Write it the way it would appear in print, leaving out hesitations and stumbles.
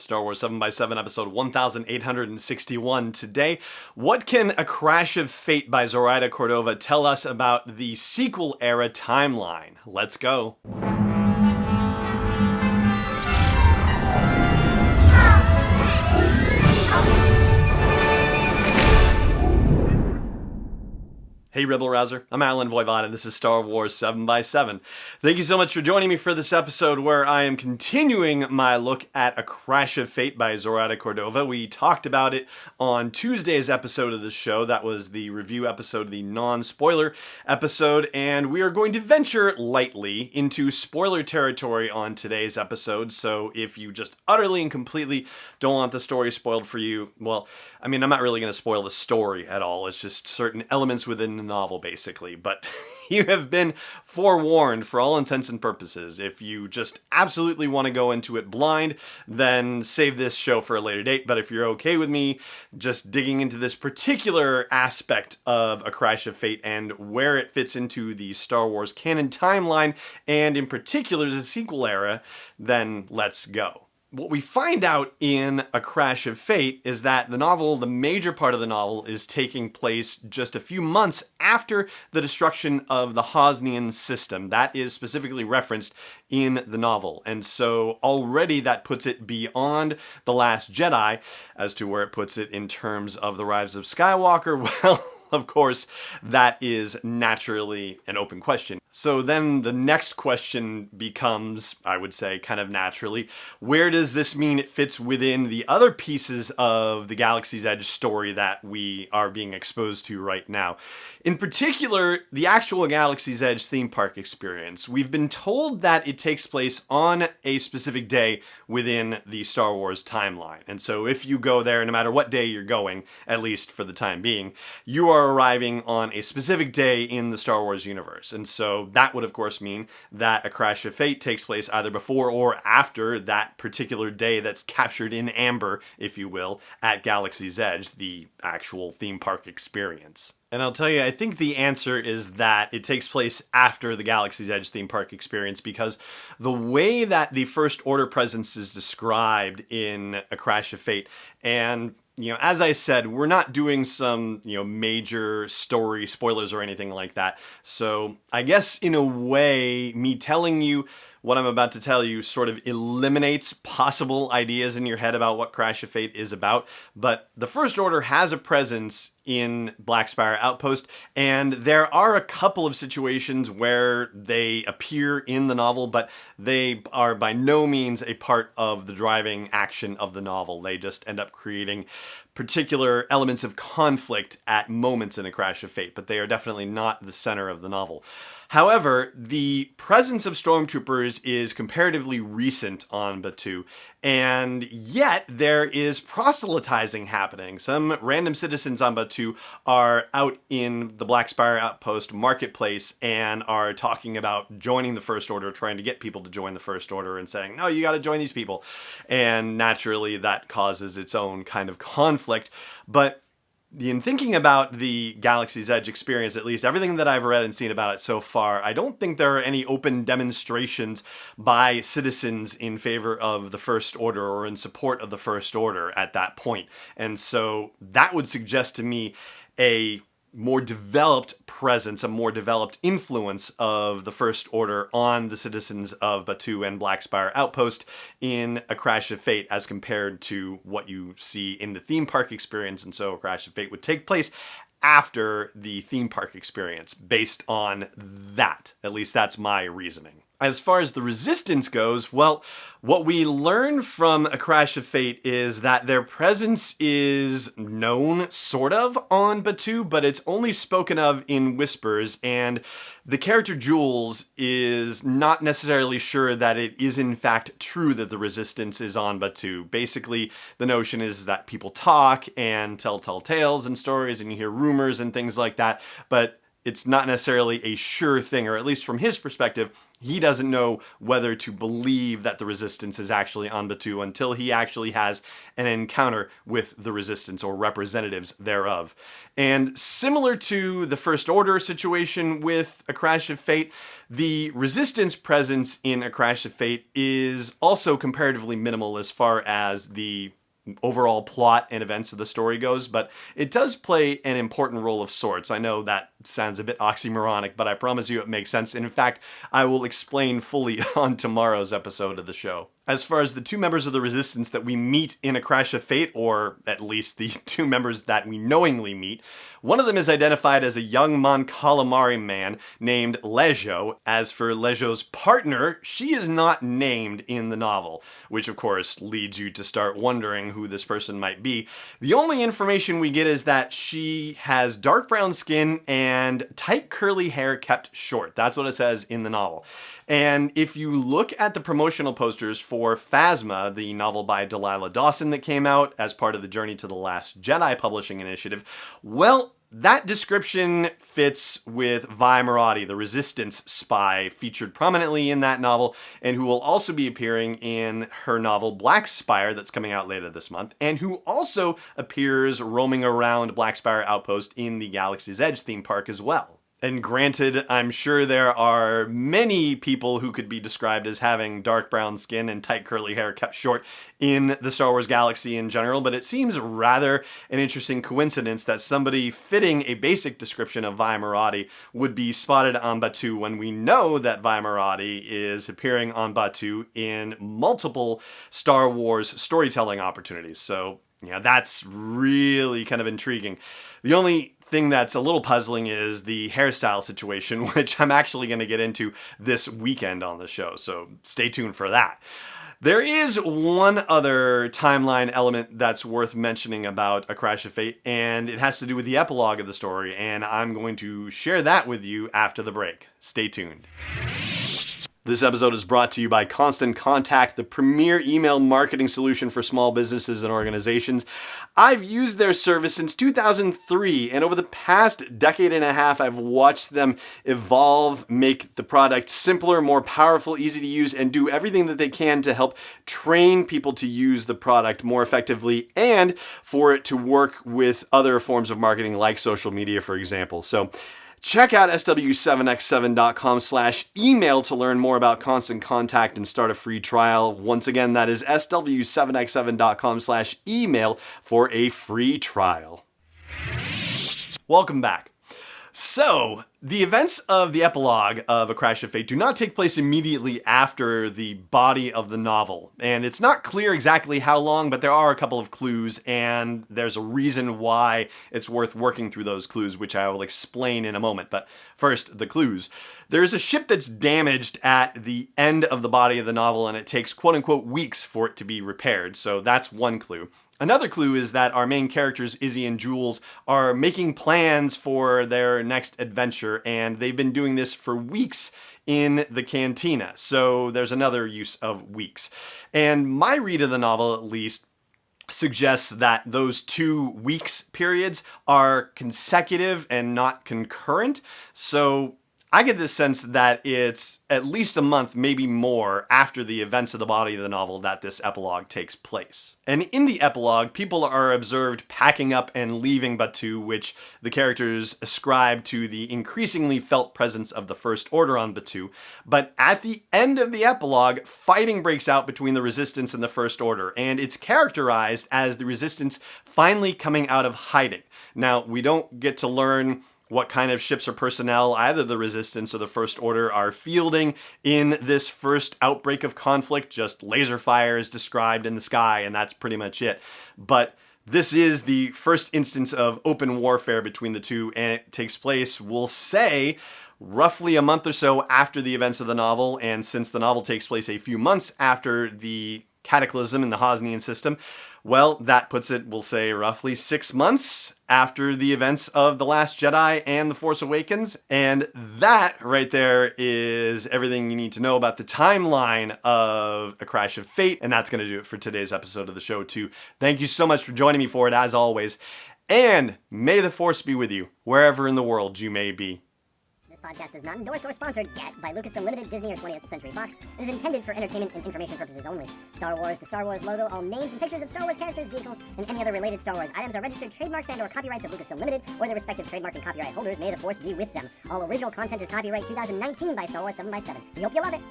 Star Wars 7x7 episode 1861 today. What can A Crash of Fate by Zoraida Cordova tell us about the sequel era timeline? Let's go. Hey Rebel Rouser, I'm Alan Voivod and this is Star Wars 7x7. Thank you so much for joining me for this episode where I am continuing my look at A Crash of Fate by Zoraida Cordova. We talked about it on Tuesday's episode of the show. That was the review episode, the non-spoiler episode, and we are going to venture lightly into spoiler territory on today's episode. So if you just utterly and completely don't want the story spoiled for you, well, I mean, I'm not really going to spoil the story at all. It's just certain elements within the novel, basically. But you have been forewarned for all intents and purposes. If you just absolutely want to go into it blind, then save this show for a later date. But if you're okay with me just digging into this particular aspect of A Crash of Fate and where it fits into the Star Wars canon timeline, and in particular the sequel era, then let's go. What we find out in A Crash of Fate is that the novel, the major part of the novel, is taking place just a few months after the destruction of the Hosnian system. That is specifically referenced in the novel. And so already that puts it beyond The Last Jedi. As to where it puts it in terms of The Rise of Skywalker, well, of course, that is naturally an open question. So then the next question becomes, I would say, kind of naturally, where does this mean it fits within the other pieces of the Galaxy's Edge story that we are being exposed to right now? In particular, the actual Galaxy's Edge theme park experience. We've been told that it takes place on a specific day within the Star Wars timeline. And so if you go there, no matter what day you're going, at least for the time being, you are arriving on a specific day in the Star Wars universe. And so that would, of course, mean that A Crash of Fate takes place either before or after that particular day that's captured in amber, if you will, at Galaxy's Edge, the actual theme park experience. And I'll tell you, I think the answer is that it takes place after the Galaxy's Edge theme park experience, because the way that the First Order presence is described in A Crash of Fate, and as I said, we're not doing some, major story spoilers or anything like that. So I guess in a way, me telling you what I'm about to tell you sort of eliminates possible ideas in your head about what Crash of Fate is about. But the First Order has a presence in Black Spire Outpost, and there are a couple of situations where they appear in the novel, but they are by no means a part of the driving action of the novel. They just end up creating particular elements of conflict at moments in A Crash of Fate, but they are definitely not the center of the novel. However, the presence of stormtroopers is comparatively recent on Batuu, and yet there is proselytizing happening. Some random citizens on Batuu are out in the Black Spire Outpost marketplace and are talking about joining the First Order, trying to get people to join the First Order and saying, no, you got to join these people. And naturally that causes its own kind of conflict. But in thinking about the Galaxy's Edge experience, at least everything that I've read and seen about it so far, I don't think there are any open demonstrations by citizens in favor of the First Order or in support of the First Order at that point. And so that would suggest to me a more developed presence, a more developed influence of the First Order on the citizens of Batuu and Black Spire Outpost in A Crash of Fate as compared to what you see in the theme park experience. And so A Crash of Fate would take place after the theme park experience based on that. At least that's my reasoning. As far as the Resistance goes, well, what we learn from A Crash of Fate is that their presence is known, sort of, on Batuu, but it's only spoken of in whispers, and the character Jules is not necessarily sure that it is in fact true that the Resistance is on Batuu. Basically, the notion is that people talk and tell tales and stories, and you hear rumors and things like that, but it's not necessarily a sure thing, or at least from his perspective, he doesn't know whether to believe that the Resistance is actually on Batuu until he actually has an encounter with the Resistance or representatives thereof. And similar to the First Order situation with A Crash of Fate, the Resistance presence in A Crash of Fate is also comparatively minimal as far as the overall plot and events of the story goes, but it does play an important role of sorts. I know that sounds a bit oxymoronic, but I promise you it makes sense. And in fact, I will explain fully on tomorrow's episode of the show. As far as the two members of the Resistance that we meet in A Crash of Fate, or at least the two members that we knowingly meet, one of them is identified as a young Mon Calamari man named Lejo. As for Lejo's partner, she is not named in the novel, which of course leads you to start wondering who this person might be. The only information we get is that she has dark brown skin and tight curly hair kept short. That's what it says in the novel. And if you look at the promotional posters for Phasma, the novel by Delilah Dawson that came out as part of the Journey to the Last Jedi publishing initiative, well, that description fits with Vi Marathi, the Resistance spy featured prominently in that novel, and who will also be appearing in her novel Black Spire that's coming out later this month, and who also appears roaming around Black Spire Outpost in the Galaxy's Edge theme park as well. And granted, I'm sure there are many people who could be described as having dark brown skin and tight curly hair kept short in the Star Wars galaxy in general, but it seems rather an interesting coincidence that somebody fitting a basic description of Vi Marathi would be spotted on Batuu when we know that Vi Marathi is appearing on Batuu in multiple Star Wars storytelling opportunities. So, yeah, that's really kind of intriguing. The only thing that's a little puzzling is the hairstyle situation, which I'm actually going to get into this weekend on the show, so stay tuned for that. There is one other timeline element that's worth mentioning about A Crash of Fate, and it has to do with the epilogue of the story, and I'm going to share that with you after the break. Stay tuned. This episode is brought to you by Constant Contact, the premier email marketing solution for small businesses and organizations. I've used their service since 2003, and over the past decade and a half, I've watched them evolve, make the product simpler, more powerful, easy to use, and do everything that they can to help train people to use the product more effectively and for it to work with other forms of marketing like social media, for example. So check out sw7x7.com/email to learn more about Constant Contact and start a free trial. Once again, that is sw7x7.com/email for a free trial. Welcome back. So, the events of the epilogue of A Crash of Fate do not take place immediately after the body of the novel. And it's not clear exactly how long, but there are a couple of clues, and there's a reason why it's worth working through those clues, which I will explain in a moment. But first, the clues. There's a ship that's damaged at the end of the body of the novel, and it takes quote-unquote weeks for it to be repaired. So that's one clue. Another clue is that our main characters, Izzy and Jules, are making plans for their next adventure, and they've been doing this for weeks in the cantina. So there's another use of weeks. And my read of the novel, at least, suggests that those 2 weeks periods are consecutive and not concurrent. So I get this sense that it's at least a month, maybe more, after the events of the body of the novel that this epilogue takes place. And in the epilogue, people are observed packing up and leaving Batuu, which the characters ascribe to the increasingly felt presence of the First Order on Batuu. But at the end of the epilogue, fighting breaks out between the Resistance and the First Order, and it's characterized as the Resistance finally coming out of hiding. Now, we don't get to learn what kind of ships or personnel either the Resistance or the First Order are fielding in this first outbreak of conflict. Just laser fire is described in the sky, and that's pretty much it. But this is the first instance of open warfare between the two, and it takes place, we'll say, roughly a month or so after the events of the novel. And since the novel takes place a few months after the cataclysm in the Hosnian system, well, that puts it, we'll say, roughly 6 months after the events of The Last Jedi and The Force Awakens. And that right there is everything you need to know about the timeline of A Crash of Fate. And that's going to do it for today's episode of the show, too. Thank you so much for joining me for it, as always. And may the Force be with you, wherever in the world you may be. This podcast is not endorsed or sponsored yet by Lucasfilm Limited, Disney, or 20th Century Fox. It is intended for entertainment and information purposes only. Star Wars, the Star Wars logo, all names and pictures of Star Wars characters, vehicles, and any other related Star Wars items are registered trademarks and/or copyrights of Lucasfilm Limited or their respective trademark and copyright holders. May the Force be with them. All original content is copyright 2019 by Star Wars 7x7. We hope you love it.